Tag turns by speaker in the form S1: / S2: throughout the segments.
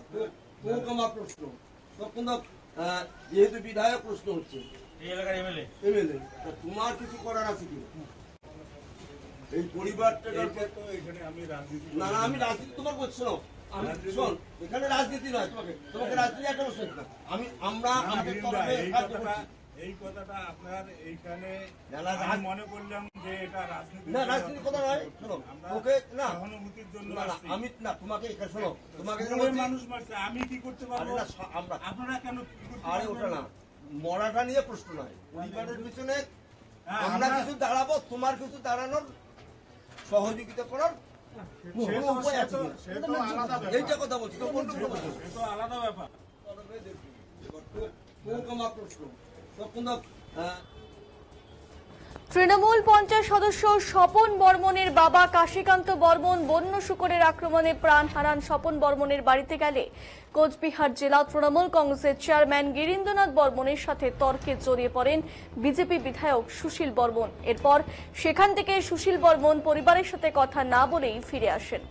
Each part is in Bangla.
S1: আমার প্রশ্ন তখন যেহেতু বিধায়ক প্রশ্ন হচ্ছে
S2: এই এলাকার এমএলএ
S1: তোমার কিছু করার আছে কি এই পরিবারটা
S3: তো এখানে আমি রাজনীতি
S1: না আমি রাজনীতি তোমার বলছো না আমি শোন এখানে রাজনীতি নয় তোমাকে রাজনীতি একটা বলছেন না আমরা আমাদের
S3: এই কথাটা আপনার এইখানে
S1: আমি
S3: মনে করলাম যে এটা রাজনীতি
S1: না রাজনীতি কথা নয় শোনো ওকে না
S3: সহানুভূতির জন্য
S1: আমি না তোমাকে এখানে শোনো তোমাকে
S3: মানুষ মারছে আমি কি করতে পারবো
S1: আমরা
S3: আপনারা কেন
S1: আরে ওটা না মরাটা নিয়ে প্রশ্ন নয় পরিবারের পিছনে আমরা কিছু দাঁড়াবো তোমার কিছু দাঁড়ানোর সহযোগিতা করার এইটা কথা বলছি
S3: তো আলাদা ব্যাপার
S1: আমার প্রশ্ন তখন
S4: তৃণমূল পঞ্চায়েত সদস্য স্বপন বর্মনের বাবা কাশীকান্ত বর্মন বন্য শুকরের আক্রমণে প্রাণ হারান স্বপন বর্মনের বাড়িতে গেলে কোচবিহার জেলা তৃণমূল কংগ্রেসের চেয়ারম্যান গিরীন্দ্রনাথ বর্মনের সাথে তর্কে জড়িয়ে পড়েন বিজেপি বিধায়ক সুশীল বর্মন। এরপর সেখান থেকে সুশীল বর্মন পরিবারের সাথে কথা না বলেই ফিরে আসেন।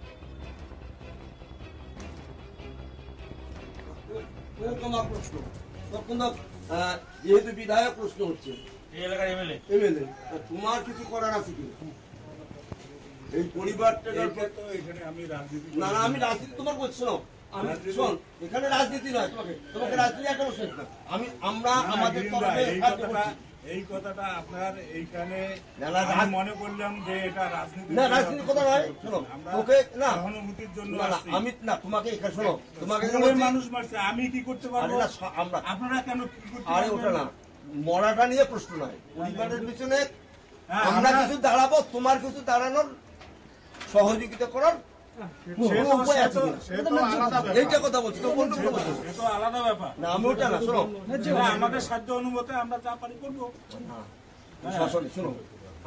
S1: আমার প্রশ্ন তখন যেহেতু বিধায়ক প্রশ্ন হচ্ছে
S2: এই এলাকার এমএলএ
S1: তোমার কিছু করার আছে কি এই পরিবারটা
S3: তো এখানে আমি রাজনীতি
S1: না আমি রাজনীতি তোমার বলছো না আমি শোন এখানে রাজনীতি নয় তোমাকে রাজনীতি একটা বলছেন না আমরা আমাদের
S3: এই কথাটা আপনার এইখানে মনে করলাম যে এটা রাজনীতি
S1: না রাজনীতি কথা নয় শোনো ওকে না
S3: সহানুভূতির জন্য
S1: আমি না তোমাকে এখানে শোনো তোমাকে
S3: মানুষ মারছে আমি কি করতে পারবো
S1: আমরা
S3: আপনারা কেন কি করতে
S1: আরে ওটা না মরাটা নিয়ে প্রশ্ন নয় পরিবারের পিছনে আমরা কিছু দাঁড়াবো তোমার কিছু দাঁড়ানোর সহযোগিতা করার এইটা কথা বলছি
S3: তো আলাদা ব্যাপার
S1: না আমি ওটা না শোনো
S3: আমাদের সাধ্য অনুমতি আমরা যা পারি করবো
S1: প্রশাসনিক শোনো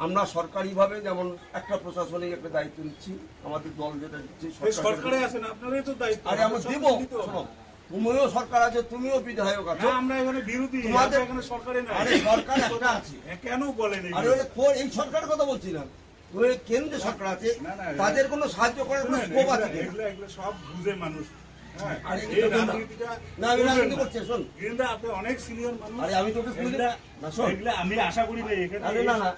S1: আমরা সরকারি ভাবে যেমন একটা প্রশাসনিক একটা দায়িত্ব নিচ্ছি আমাদের দল যেটা দিচ্ছে
S3: সরকারে আছেন আপনারাই তো দায়িত্ব
S1: আরে আমরা দিব শোনো তুমিও সরকার আছে তুমিও বিধায়ক আছো
S3: আমরা এখানে বিরোধী
S1: তোমাদের
S3: এখানে সরকারে না
S1: আরে সরকার একটা আছে
S3: কেন বলেন
S1: আরে এই সরকারের কথা বলছি না কেন্দ্র সরকার আছে তাদের কোনো সাহায্য করার কোনো স্কোপ আছে
S3: এগুলো সব বুঝে মানুষ আপনি অনেক সিনিয়র মানুষ
S1: আরে আমি তোকে
S3: আমি আশা করি না এখানে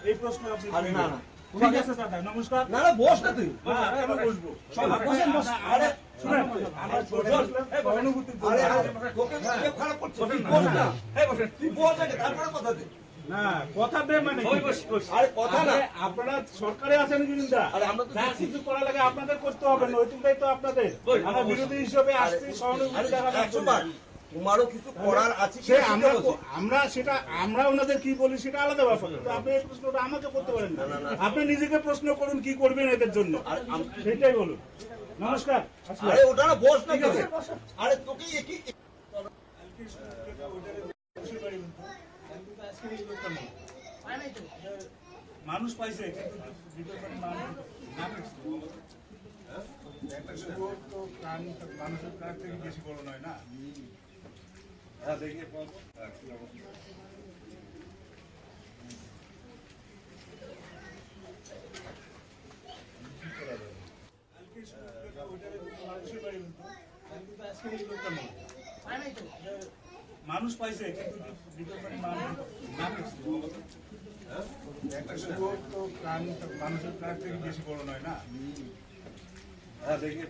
S3: এই প্রশ্ন আপনি
S1: না
S3: ঠিক আছে দাদা নমস্কার
S1: না বস না তুই
S3: কেন বসবো
S1: আরে
S3: খারাপ করছে না কথা দে মানে
S1: আরে কথা না
S3: আপনারা সরকারে আছেন কিন্তু যা কিছু করা লাগে আপনাদের করতে হবে নৈতিক দায়িত্ব আপনাদের আমরা বিরোধী হিসেবে আসছি
S1: তোমারও কিছু করার আছে
S3: আমরা সেটা আমরা ওনাদের কি বলি সেটা আলাদা ব্যাপার আপনি এই প্রশ্নটা আমাকে করতে পারেন না আপনি নিজেকে প্রশ্ন করুন কি করবেন এদের জন্য সেটাই বলুন নমস্কার
S1: আরে ওটা না বস না আরে তোকে কি
S3: মানুষ পাইছে মানুষের কাছ থেকে বেশি বড় নয় না দেখে মানুষ পাইছে কিন্তু মানুষের কাছ থেকে বেশি বড় নয় না দেখে